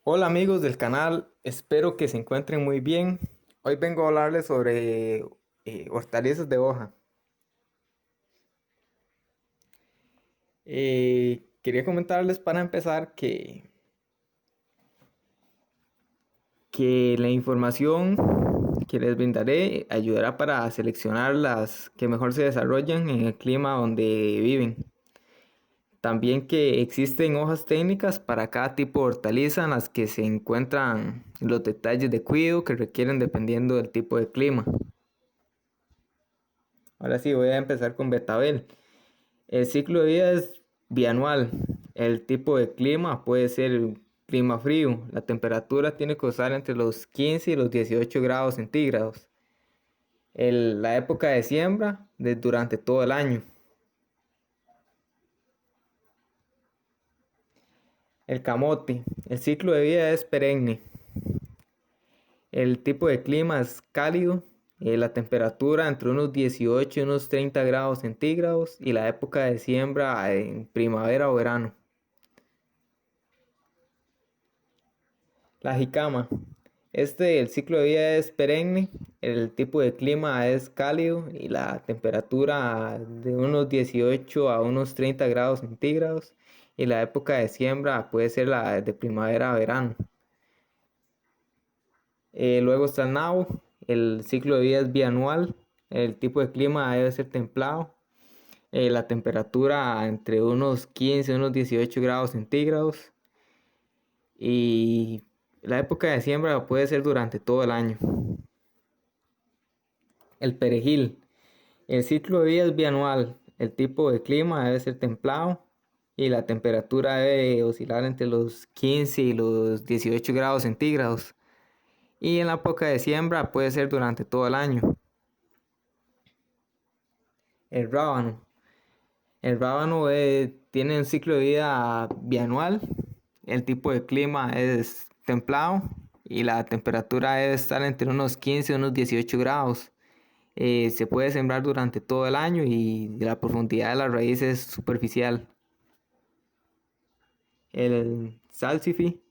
Hola amigos del canal, espero que se encuentren muy bien. Hoy vengo a hablarles sobre hortalizas de hoja. Quería comentarles para empezar que la información que les brindaré ayudará para seleccionar las que mejor se desarrollan en el clima donde viven. También que existen hojas técnicas para cada tipo de hortaliza en las que se encuentran los detalles de cuidado que requieren dependiendo del tipo de clima. Ahora sí, voy a empezar con betabel. El ciclo de vida es bianual. El tipo de clima puede ser clima frío. La temperatura tiene que oscilar entre los 15 y los 18 grados centígrados. La época de siembra es durante todo el año. El camote. El ciclo de vida es perenne. El tipo de clima es cálido. La temperatura entre unos 18 y unos 30 grados centígrados. Y la época de siembra en primavera o verano. La jicama. El ciclo de vida es perenne, el tipo de clima es cálido y la temperatura de unos 18 a unos 30 grados centígrados y la época de siembra puede ser la de primavera a verano. Luego está el nabo, el ciclo de vida es bianual, el tipo de clima debe ser templado, la temperatura entre unos 15 y unos 18 grados centígrados y la época de siembra puede ser durante todo el año. El perejil. El ciclo de vida es bianual. El tipo de clima debe ser templado y la temperatura debe oscilar entre los 15 y los 18 grados centígrados. Y en la época de siembra puede ser durante todo el año. El rábano. El rábano tiene un ciclo de vida bianual. El tipo de clima es templado y la temperatura debe estar entre unos 15 y unos 18 grados. Se puede sembrar durante todo el año y la profundidad de la raíz es superficial. El salsifi,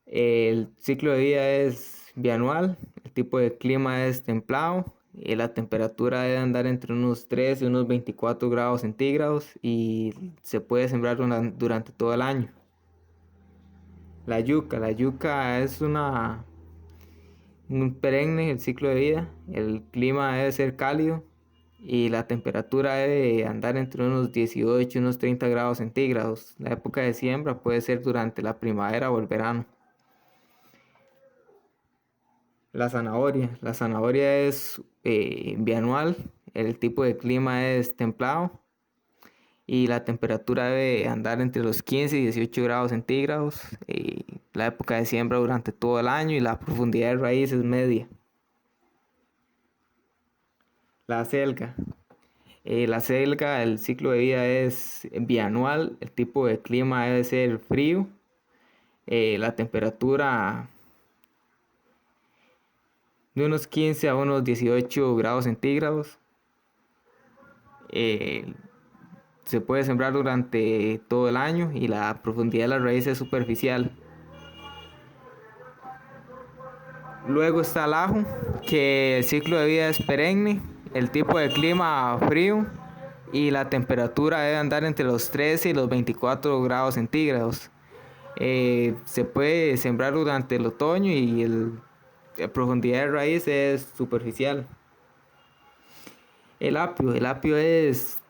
el ciclo de vida es bianual, el tipo de clima es templado y la temperatura debe andar entre unos 3 y unos 24 grados centígrados y se puede sembrar durante todo el año. La yuca es un perenne, el ciclo de vida, el clima debe ser cálido y la temperatura debe andar entre unos 18 y unos 30 grados centígrados. La época de siembra puede ser durante la primavera o el verano. La zanahoria es bianual, el tipo de clima es templado y la temperatura debe andar entre los 15 y 18 grados centígrados. La época de siembra durante todo el año y la profundidad de raíz es media. La selga. La selga, el ciclo de vida es bianual, el tipo de clima debe ser frío, la temperatura de unos 15 a unos 18 grados centígrados. Eh, Se puede sembrar durante todo el año y la profundidad de la raíz es superficial. Luego está el ajo, que el ciclo de vida es perenne, el tipo de clima frío y la temperatura debe andar entre los 13 y los 24 grados centígrados. Se puede sembrar durante el otoño y la profundidad de raíz es superficial. El apio es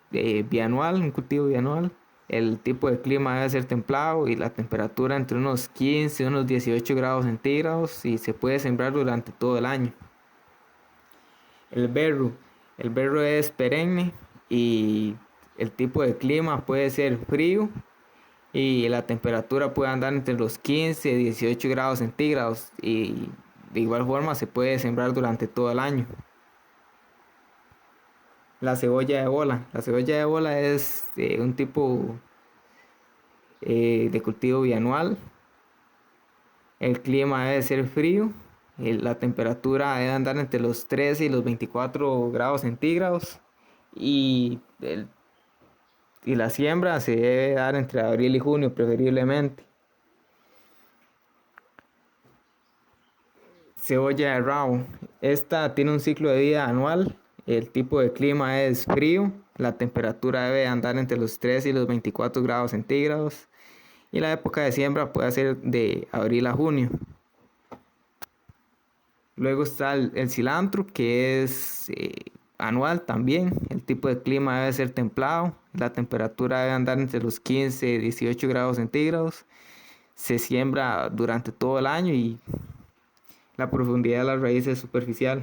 bianual, un cultivo bianual. El tipo de clima debe ser templado y la temperatura entre unos 15 y unos 18 grados centígrados y se puede sembrar durante todo el año. El berro. El berro es perenne y el tipo de clima puede ser frío y la temperatura puede andar entre los 15 y 18 grados centígrados y de igual forma se puede sembrar durante todo el año. La cebolla de bola. La cebolla de bola es un tipo de cultivo bianual. El clima debe ser frío. La temperatura debe andar entre los 13 y los 24 grados centígrados. Y, y la siembra se debe dar entre abril y junio preferiblemente. Cebolla de rabo. Esta tiene un ciclo de vida anual. El tipo de clima es frío. La temperatura debe andar entre los 3 y los 24 grados centígrados. Y la época de siembra puede ser de abril a junio. Luego está el cilantro, que es anual también. El tipo de clima debe ser templado. La temperatura debe andar entre los 15 y 18 grados centígrados. Se siembra durante todo el año y la profundidad de las raíces es superficial.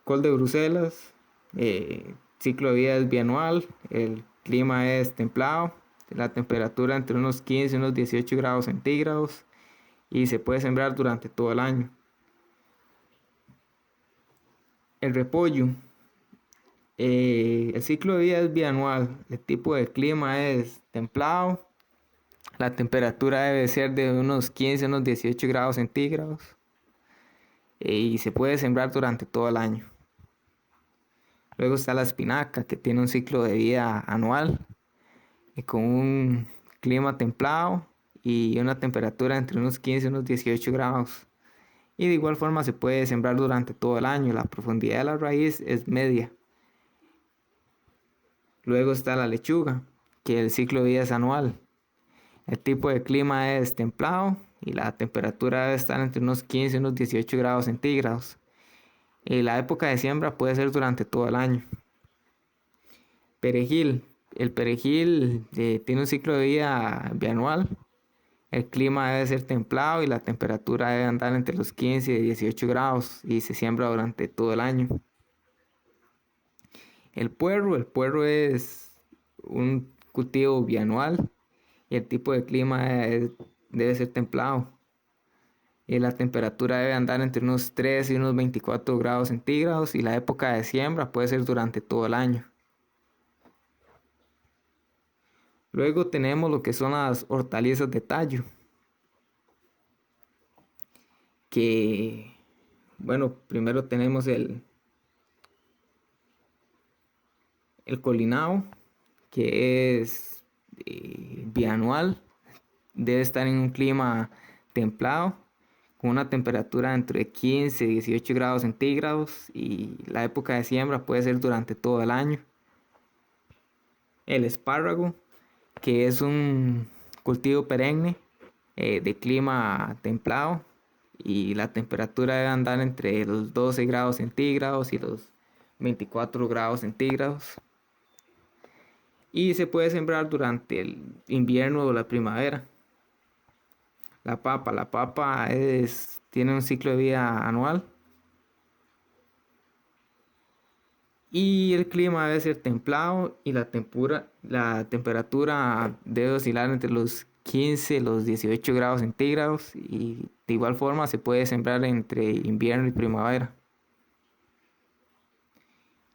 Col de Bruselas, ciclo de vida es bianual, el clima es templado, la temperatura entre unos 15 y unos 18 grados centígrados y se puede sembrar durante todo el año. El repollo, el ciclo de vida es bianual, el tipo de clima es templado, la temperatura debe ser de unos 15 a unos 18 grados centígrados y se puede sembrar durante todo el año. Luego está la espinaca, que tiene un ciclo de vida anual y con un clima templado y una temperatura entre unos 15 y unos 18 grados. Y de igual forma se puede sembrar durante todo el año. La profundidad de la raíz es media. Luego está la lechuga, que el ciclo de vida es anual. El tipo de clima es templado y la temperatura debe estar entre unos 15 y unos 18 grados centígrados. Y la época de siembra puede ser durante todo el año. Perejil. El perejil tiene un ciclo de vida bianual. El clima debe ser templado y la temperatura debe andar entre los 15 y 18 grados y se siembra durante todo el año. El puerro es un cultivo bianual y el tipo de clima debe ser templado. Y la temperatura debe andar entre unos 3 y unos 24 grados centígrados y la época de siembra puede ser durante todo el año. Luego tenemos lo que son las hortalizas de tallo, que, bueno, primero tenemos el colinao, que es bianual, debe estar en un clima templado, con una temperatura entre 15 y 18 grados centígrados y la época de siembra puede ser durante todo el año. El espárrago, que es un cultivo perenne de clima templado y la temperatura debe andar entre los 12 grados centígrados y los 24 grados centígrados y se puede sembrar durante el invierno o la primavera. La papa tiene un ciclo de vida anual y el clima debe ser templado y la temperatura debe oscilar entre los 15 y los 18 grados centígrados y de igual forma se puede sembrar entre invierno y primavera.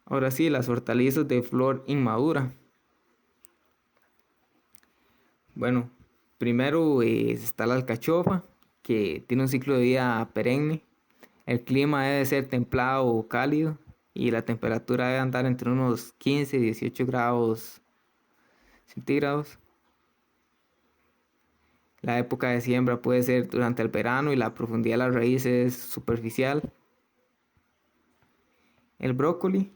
Ahora sí, las hortalizas de flor inmadura. Bueno, primero está la alcachofa, que tiene un ciclo de vida perenne. El clima debe ser templado o cálido y la temperatura debe andar entre unos 15 y 18 grados centígrados. La época de siembra puede ser durante el verano y la profundidad de las raíces es superficial. El brócoli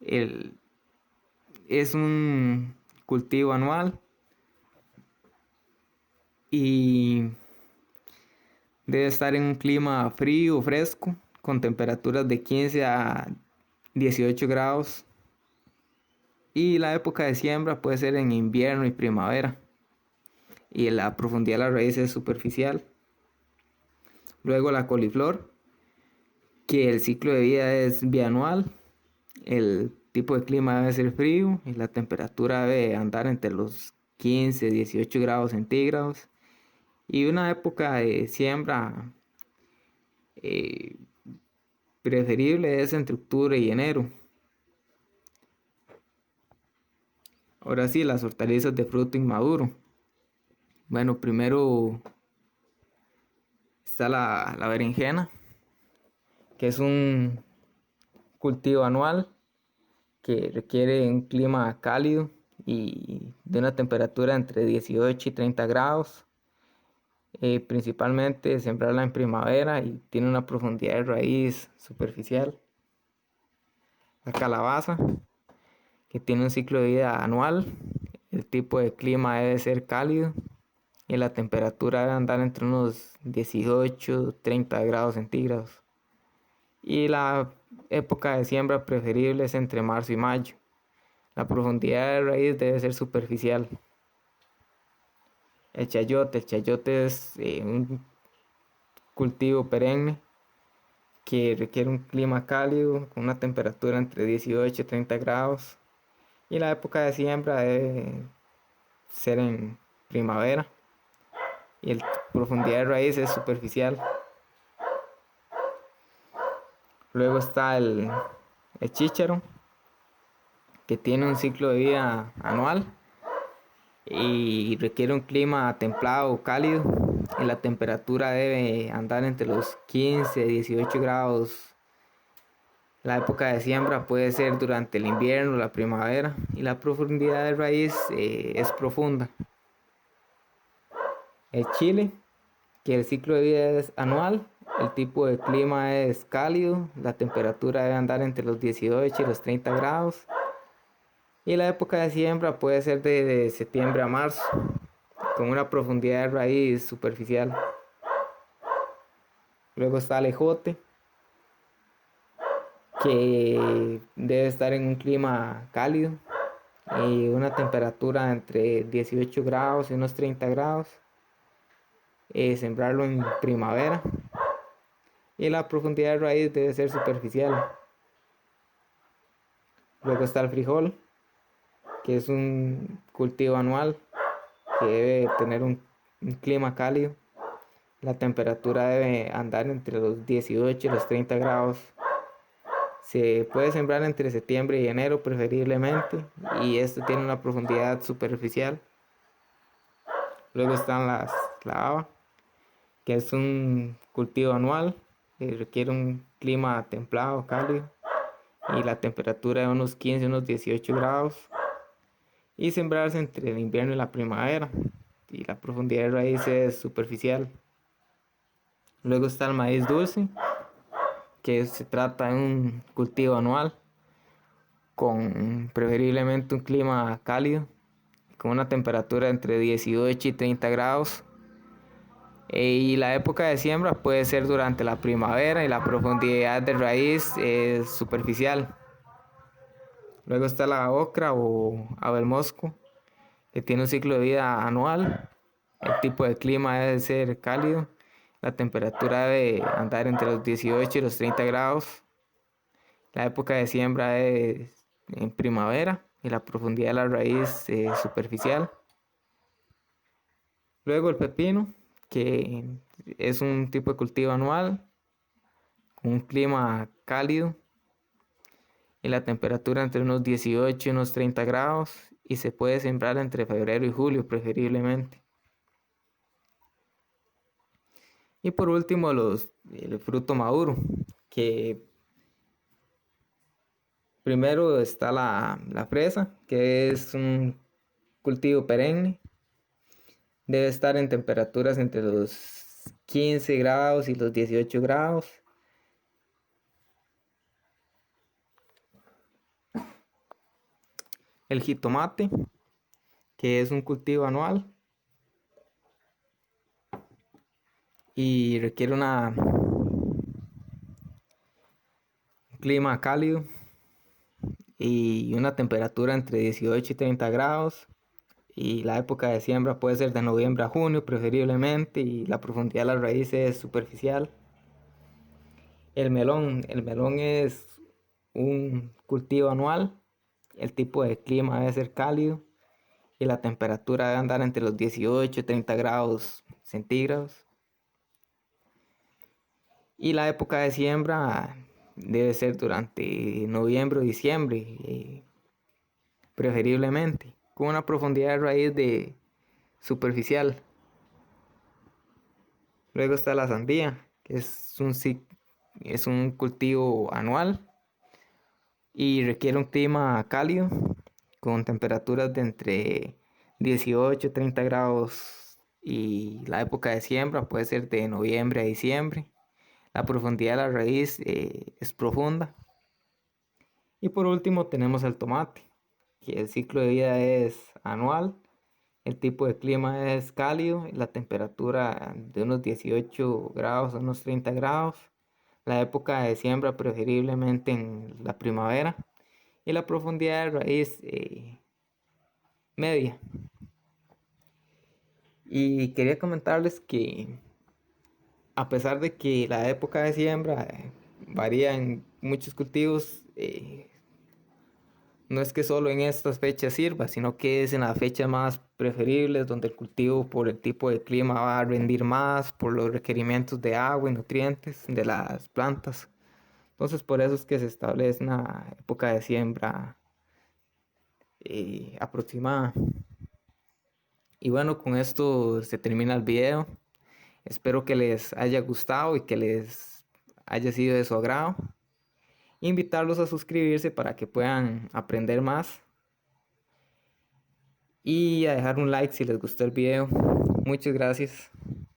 es un cultivo anual y debe estar en un clima frío o fresco con temperaturas de 15 a 18 grados y la época de siembra puede ser en invierno y primavera y la profundidad de las raíces es superficial. Luego la coliflor, que el ciclo de vida es bianual, el tipo de clima debe ser frío y la temperatura debe andar entre los 15 y 18 grados centígrados y una época de siembra eh, preferible es entre octubre y enero. Ahora sí, las hortalizas de fruto inmaduro. Bueno, primero está la berenjena, que es un cultivo anual que requiere un clima cálido y de una temperatura entre 18 y 30 grados. principalmente sembrarla en primavera y tiene una profundidad de raíz superficial. La calabaza, que tiene un ciclo de vida anual, el tipo de clima debe ser cálido y la temperatura debe andar entre unos 18-30 grados centígrados. Y la época de siembra preferible es entre marzo y mayo. La profundidad de raíz debe ser superficial. El chayote es un cultivo perenne que requiere un clima cálido con una temperatura entre 18 y 30 grados. Y la época de siembra debe ser en primavera. Y la profundidad de raíz es superficial. Luego está el chícharo, que tiene un ciclo de vida anual y requiere un clima templado o cálido y la temperatura debe andar entre los 15 y 18 grados. La época de siembra puede ser durante el invierno o la primavera y la profundidad de raíz es profunda. El chile, que el ciclo de vida es anual, el tipo de clima es cálido, la temperatura debe andar entre los 18 y los 30 grados y la época de siembra puede ser de septiembre a marzo, con una profundidad de raíz superficial. Luego está el ejote, que debe estar en un clima cálido y una temperatura entre 18 grados y unos 30 grados. Sembrarlo en primavera y la profundidad de raíz debe ser superficial. Luego está el frijol, que es un cultivo anual que debe tener un clima cálido. La temperatura debe andar entre los 18 y los 30 grados. Se puede sembrar entre septiembre y enero preferiblemente y esto tiene una profundidad superficial. Luego están la haba, que es un cultivo anual que requiere un clima templado, cálido y la temperatura de unos 15 unos 18 grados y sembrarse entre el invierno y la primavera y la profundidad de raíz es superficial. Luego está el maíz dulce, que se trata de un cultivo anual con preferiblemente un clima cálido, con una temperatura entre 18 y 30 grados. Y la época de siembra puede ser durante la primavera y la profundidad de raíz es superficial. Luego está la ocra o abelmosco, que tiene un ciclo de vida anual. El tipo de clima debe ser cálido. La temperatura debe andar entre los 18 y los 30 grados. La época de siembra es en primavera y la profundidad de la raíz es superficial. Luego el pepino, que es un tipo de cultivo anual con un clima cálido y la temperatura entre unos 18 y unos 30 grados y se puede sembrar entre febrero y julio preferiblemente. Y por último el fruto maduro, que primero está la fresa, que es un cultivo perenne. Debe estar en temperaturas entre los 15 grados y los 18 grados. El jitomate, que es un cultivo anual y requiere un clima cálido y una temperatura entre 18 y 30 grados. Y la época de siembra puede ser de noviembre a junio preferiblemente y la profundidad de las raíces es superficial. El melón es un cultivo anual, el tipo de clima debe ser cálido y la temperatura debe andar entre los 18 y 30 grados centígrados. Y la época de siembra debe ser durante noviembre o diciembre, preferiblemente, con una profundidad de raíz de superficial. Luego está la sandía, que es un cultivo anual y requiere un clima cálido con temperaturas de entre 18 y 30 grados y la época de siembra puede ser de noviembre a diciembre. La profundidad de la raíz es profunda. Y por último tenemos el tomate, que el ciclo de vida es anual, el tipo de clima es cálido, la temperatura de unos 18 grados a unos 30 grados, la época de siembra preferiblemente en la primavera y la profundidad de raíz media. Y quería comentarles que a pesar de que la época de siembra varía en muchos cultivos, no es que solo en estas fechas sirva, sino que es en las fechas más preferibles donde el cultivo por el tipo de clima va a rendir más, por los requerimientos de agua y nutrientes de las plantas. Entonces por eso es que se establece una época de siembra aproximada. Y bueno, con esto se termina el video. Espero que les haya gustado y que les haya sido de su agrado. Invitarlos a suscribirse para que puedan aprender más y a dejar un like si les gustó el video. Muchas gracias.